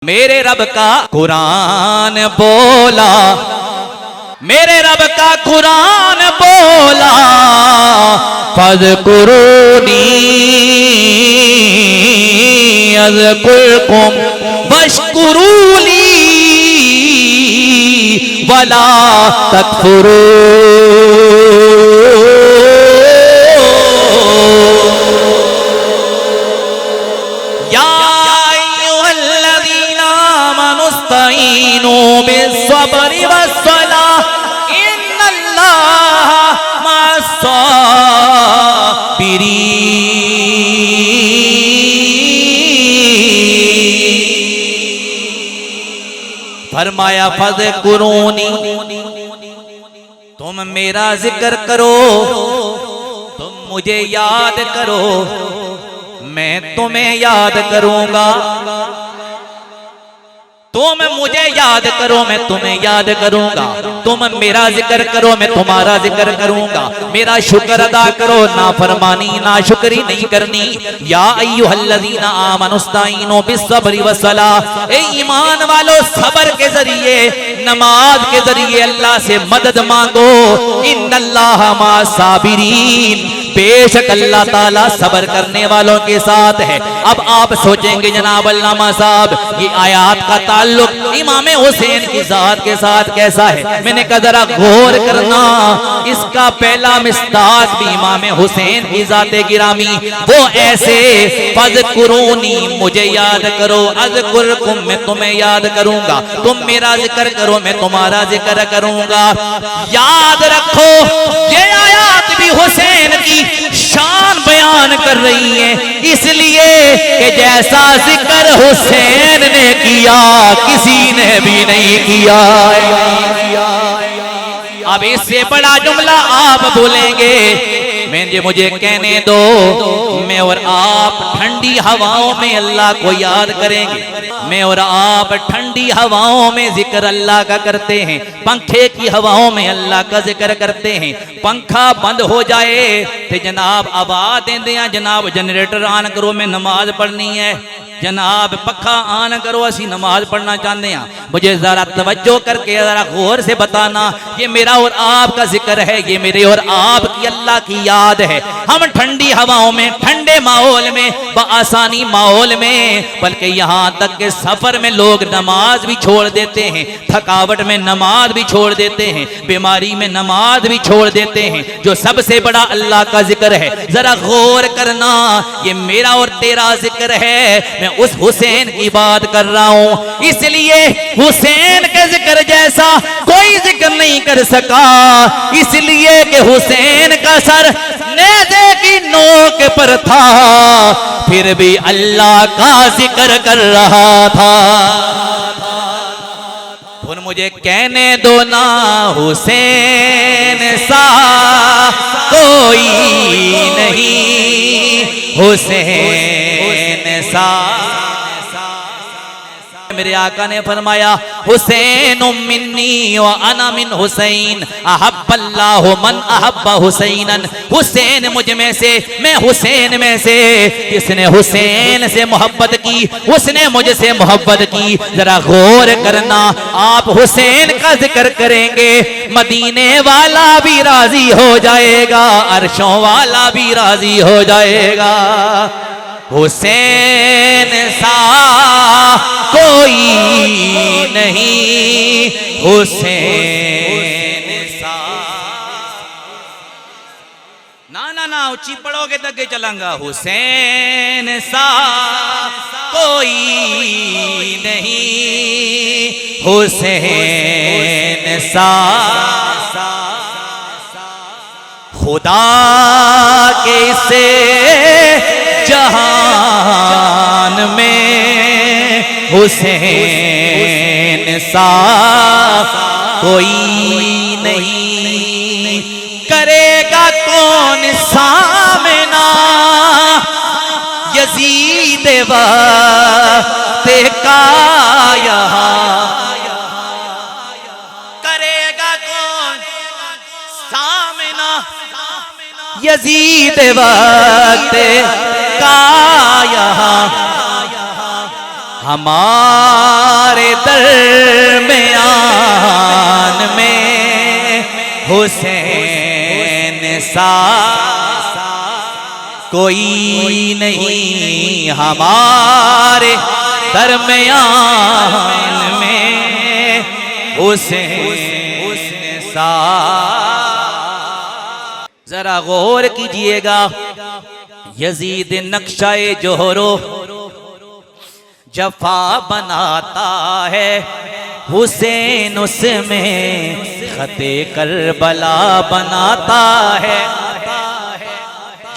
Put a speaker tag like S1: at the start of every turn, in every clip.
S1: मेरे रब का कुरान बोला, मेरे रब का कुरान बोला, फज़कुरूनी अज़कुरकुम वश्कुरूली वला तकफुरू। बिस्सब्रि वस्सलाह इन्नल्लाह मअस्साबिरीन। फरमाया फज़कुरूनी, तुम मेरा जिक्र करो, तुम मुझे याद करो, मैं तुम्हें याद करूंगा। तुम मुझे याद करो, मैं तुम्हें याद करूंगा। तुम मेरा जिक्र करो, मैं तुम्हारा जिक्र करूंगा। मेरा शुक्र अदा करो, नाफरमानी नाशुक्री नहीं करनी। या अय्युहल्लज़ीना आमनुस्ताईनु बिस्सब्रि वस्सलाह, ए ईमान वालो सब्र के जरिए, नमाज के जरिए अल्लाह से मदद मांगो। इन्नल्लाह मअस्साबिरीन, बेशक अल्लाह ताला सब्र करने वालों के साथ है। अब आप सोचेंगे जनाब अल्लामा साहब, ये आयात का ताल्लुक इमाम हुसैन की जात के साथ कैसा है? मैंने कहा जरा गौर करना, इसका पहला मिस्ताक भी इमाम हुसैन की जाते गिरामी। वो ऐसे फज़कुरूनी, मुझे याद करो, अज़कुरकुम, मैं तुम्हें याद करूंगा। तुम मेरा जिक्र करो, मैं तुम्हारा जिक्र करूंगा। याद रखो, ये आयात भी हुसैन की शान बयान कर रही है, इसलिए कि जैसा जिक्र हुसैन ने किया किसी ने भी नहीं किया। अब इससे बड़ा जुमला आप बोलेंगे, मुझे कहने दो, मैं और आप ठंडी हवाओं में अल्लाह को याद करेंगे। मैं और आप ठंडी हवाओं में जिक्र अल्लाह का करते हैं, पंखे की हवाओं में अल्लाह का जिक्र करते हैं। पंखा बंद हो जाए तो जनाब आवाज देंदे हैं, जनाब जनरेटर ऑन करो, मैं नमाज पढ़नी है। जनाब पखा ऑन करो, असी नमाज पढ़ना चाहते हैं। मुझे जरा तवज्जो करके जरा गौर से बताना, ये मेरा और आपका जिक्र है, ये मेरे और आपकी अल्लाह की याद है। हम ठंडी हवाओं में, ठंडे माहौल में, आसानी माहौल में, बल्कि यहाँ तक के सफर में लोग नमाज भी छोड़ देते हैं, थकावट में नमाज भी छोड़ देते हैं, बीमारी में नमाज भी छोड़ देते हैं। जो सबसे बड़ा अल्लाह का जिक्र है, जरा गौर करना, ये मेरा और तेरा जिक्र है। मैं उस हुसैन की बात कर रहा हूं, इसलिए हुसैन के जिक्र जैसा कोई जिक्र नहीं कर सका, इसलिए कि हुसैन का सर नेज़े की नोक पर था, फिर भी अल्लाह का जिक्र कर रहा था। उन मुझे कहने दो ना, हुसैन सा कोई नहीं, हुसैन सा। मेरे आका ने फरमाया, हुसैन मिन्नी व अना मिन हुसैन, अहब्बल्लाहु मन अहब्बा हुसैनन। हुसैन मुझ में से, मैं हुसैन में से। जिसने हुसैन से मोहब्बत की, उसने मुझसे मोहब्बत की। जरा गौर करना, आप हुसैन का जिक्र करेंगे, मदीने वाला भी राजी हो जाएगा, अर्शों वाला भी राजी हो जाएगा। हुसैन सा कोई नहीं, हुसैन सा। ना ना ना, ऊंची पढ़ोगे तो आगे चलांगा। हुसैन सा कोई नहीं, हुसैन सा। खुदा के से जहान में हुसैन सा कोई नहीं, करेगा कौन सामना यजीद वक्त का यहाँ, करेगा कौन सामना यजीद वक्त का यहाँ। हमारे दरमियान में हुसैन सा कोई नहीं, हमारे दरमियान में हुसैन सा। जरा गौर कीजिएगा, यजीद नक्शाए जोहरो जफा बनाता है, हुसैन उसमें खते करबला बनाता है।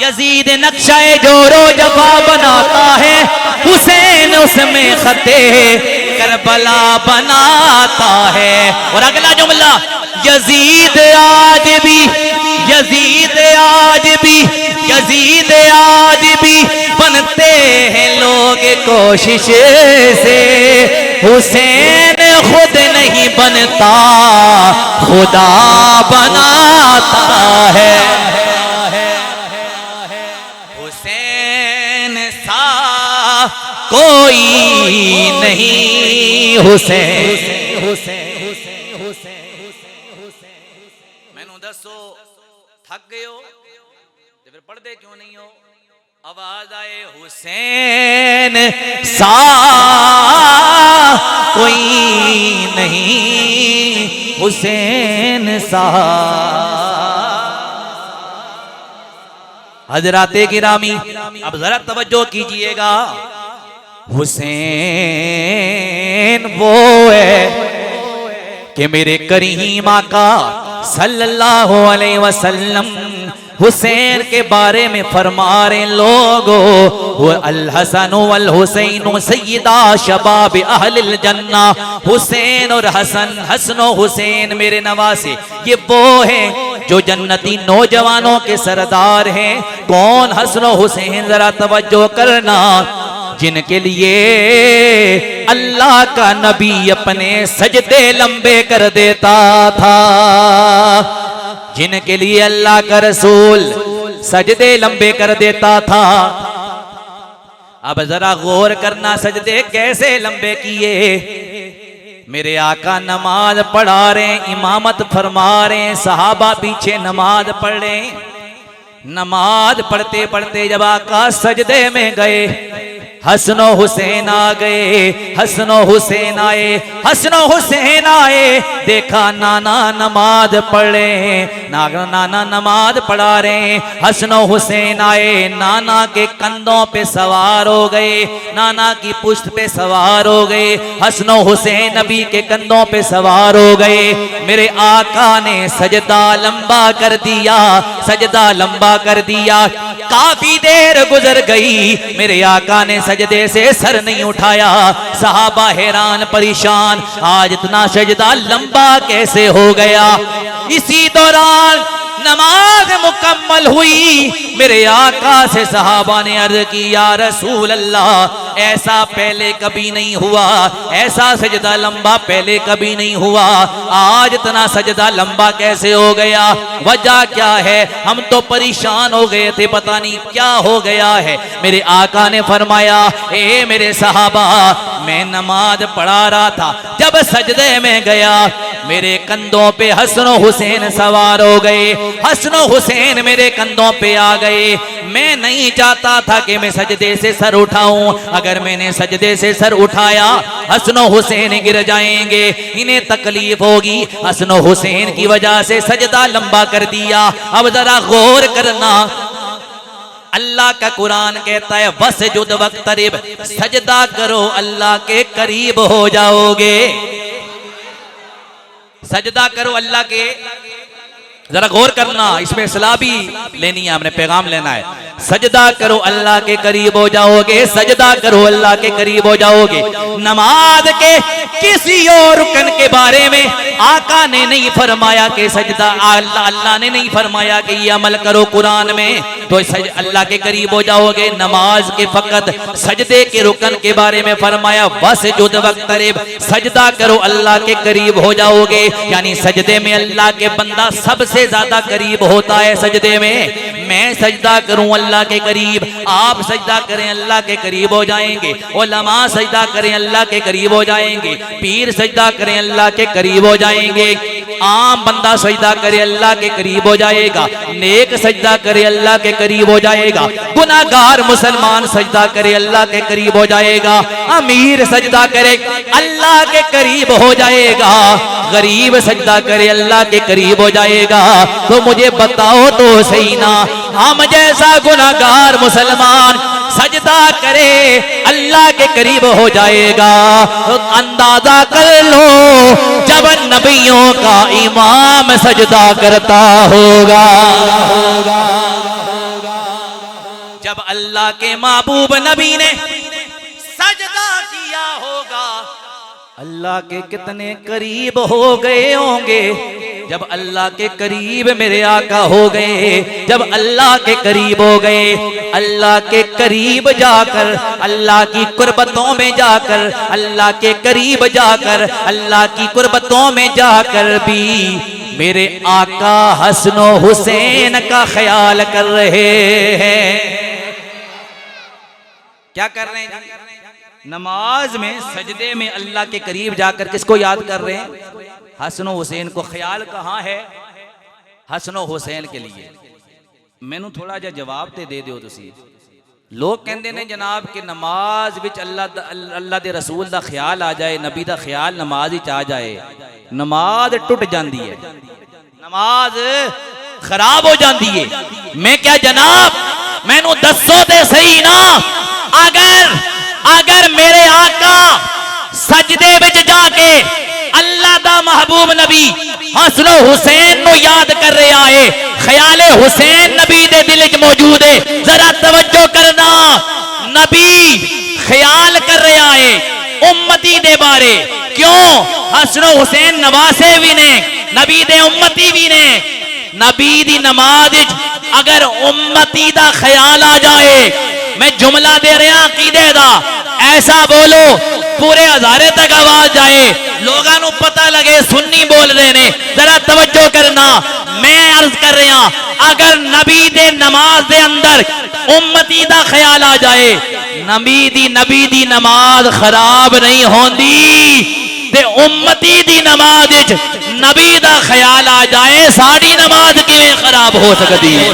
S1: यजीद नक्शाए जोहरो जफा बनाता है, हुसैन उसमें खते करबला बनाता है। और अगला जुमला, यजीद आज भी, यजीद आज भी, यजीद आज भी बनते हैं लोग कोशिश से, हुसैन खुद नहीं बनता खुदा बनाता है। हुसैन सा कोई नहीं, हुसैन मैनू दसो थक गए हो तो फिर पढ़ते क्यों नहीं हो? आवाज आए हुसैन सा कोई नहीं, हुसैन सा। हजराते गिरामी अब जरा तवज्जो कीजिएगा, हुसैन वो है कि मेरे करीम आका सल्लल्लाहु अलैहि वसल्लम हुसैन के बारे में फरमा रहे लोगो, अल हसन वल हुसैन सय्यदा शबाब अहलिल जन्ना। हुसैन और हसन, हसन और हुसैन मेरे नवासे, ये वो हैं जो जन्नती नौजवानों के सरदार हैं। कौन हसन और हुसैन? जरा तवज्जो करना, जिनके लिए अल्लाह का नबी अपने सजदे लंबे कर देता था, जिनके लिए अल्लाह का रसूल सजदे लंबे कर देता था। अब जरा गौर करना, सजदे कैसे लंबे किए? मेरे आका नमाज पढ़ा रहे, इमामत फरमा रहे, सहाबा पीछे नमाज पढ़ रहे। नमाज पढ़ते पढ़ते जब आका सजदे में गए, हसनो हुसैन आ गए, हसनो हुसैन आए, हसनो हुसैन आए। देखा नाना नमाज पढ़े, नाना नमाज पढ़ा रहे। हसनो हुसैन आए, नाना के कंधों पे सवार हो गए, नाना की पुश्त पे सवार हो गए। हसनो हुसैन नबी के कंधों पे सवार हो गए। मेरे आका ने सजदा लंबा कर दिया, सजदा लंबा कर दिया। काफी देर गुजर गई, मेरे आका ने सजदे से सर नहीं उठाया। सहाबा हैरान परेशान, आज इतना सजदा लंबा कैसे हो गया? इसी दौरान नमाज मुकम्मल हुई। मेरे आका से सहाबा ने अर्ज की, या रसूल अल्लाह, ऐसा पहले कभी नहीं हुआ, ऐसा सजदा लंबा पहले कभी नहीं हुआ, आज इतना सजदा लंबा कैसे हो गया? वजह क्या है? हम तो परेशान हो गए थे, पता नहीं क्या हो गया है। मेरे आका ने फरमाया, ए मेरे सहाबा, मैं नमाज पढ़ा रहा था, जब सजदे में गया मेरे कंधों पे हसन हुसैन सवार हो गए। हसन हुसैन मेरे कंधों पे आ गए। मैं नहीं चाहता था कि मैं सजदे से सर उठाऊं, अगर मैंने सजदे से सर उठाया हसन हुसैन गिर जाएंगे, इन्हें तकलीफ होगी। हसन हुसैन की वजह से सजदा लंबा कर दिया। अब जरा गौर करना, अल्लाह का कुरान कहता है, वसजुद वक्तरिब, सजदा करो अल्लाह के करीब हो जाओगे। सजदा करो अल्लाह के, जरा गौर करना, इसमें सलाह भी लेनी है, हमने पैगाम लेना है। सजदा करो अल्लाह के करीब हो जाओगे, सजदा करो अल्लाह के करीब हो जाओगे। नमाज के किसी और रुकन के बारे में आका ने नहीं फरमाया कि सजदा, अल्लाह ने नहीं फरमाया कि ये अमल करो कुरान में तो अल्लाह के करीब हो जाओगे। नमाज के फकत सजदे के रुकन के बारे में फरमाया, वसजुद वक्तरिब, सजदा करो अल्लाह के करीब हो जाओगे। यानी सजदे में अल्लाह के बंदा सबसे ज्यादा करीब होता है। सजदे में मैं सजदा करूं अल्लाह के करीब, आप सजदा करें अल्लाह के करीब हो जाएंगे, उलमा सजदा करें अल्लाह के करीब हो जाएंगे, पीर सजदा करें अल्लाह के करीब हो जाएंगे, आम बंदा सजदा करे अल्लाह के करीब हो जाएगा, नेक सजदा करे अल्लाह के करीब हो जाएगा, गुनाहगार मुसलमान सजदा करे अल्लाह के करीब हो जाएगा, अमीर सजदा करे अल्लाह के करीब हो जाएगा, गरीब सजदा करे अल्लाह के करीब हो जाएगा। तो मुझे बताओ तो सही ना, हम जैसा गुनाहगार मुसलमान सजदा करे अल्लाह के करीब हो जाएगा? तो अंदाजा कर लो जब नबियों का इमाम सजदा करता होगा, जब अल्लाह के महबूब नबी ने सजदा किया होगा, अल्लाह के कितने करीब हो गए होंगे। जब अल्लाह के करीब मेरे आका हो गए, जब अल्लाह के करीब हो गए, अल्लाह के करीब जाकर, अल्लाह की कुर्बतों में जाकर, अल्लाह के करीब जाकर, अल्लाह की कुर्बतों में जाकर भी मेरे आका हसन हुसैन का ख्याल कर रहे हैं। क्या कर रहे हैं? नमाज में सजदे में अल्लाह के करीब जाकर किसको याद कर रहे हैं? हसन हुसैन को। ख्याल कहाँ है? हसन हुसैन के लिए। मैनू थोड़ा जा जवाब ते दे दियो तुसी। लोग कहते ने जनाब कि नमाज विच अल्लाह दे रसूल दा ख्याल आ जाए, नबी दा ख्याल नमाज विच आ जाए, नमाज टुट जाती है, नमाज खराब हो जाती है। मैं क्या जनाब, मैनू दसो ते सही ना, अगर मेरे आका सजदे विच जाके अल्लाह दा महबूब नबी हसन हुसैन नु याद कर रहा है, ख्याले हुसैन नबी दे दिल च मौजूद है, जरा तवज्जो करना, नबी ख्याल कर रहा है उम्मती दे बारे। क्यों? हसन हुसैन नवासे भी ने, नबी दे उम्मती भी ने। नबी दी नमाज अगर उम्मती दा ख्याल आ जाए, मैं जुमला दे रहा अकीदे दा, ऐसा बोलो पूरे हजारे तक आवाज जाए, लोगों को पता लगे सुन्नी बोल रहे ने। जरा तवज्जो करना, मैं अर्ज कर रहा, अगर नबी दे नमाज दे अंदर उम्मती दा ख्याल आ जाए, नबी दी नमाज खराब नहीं होंदी। ते उम्मती दी नमाज नबी दा ख्याल आ जाए, साड़ी नमाज किवें खराब हो सकती है?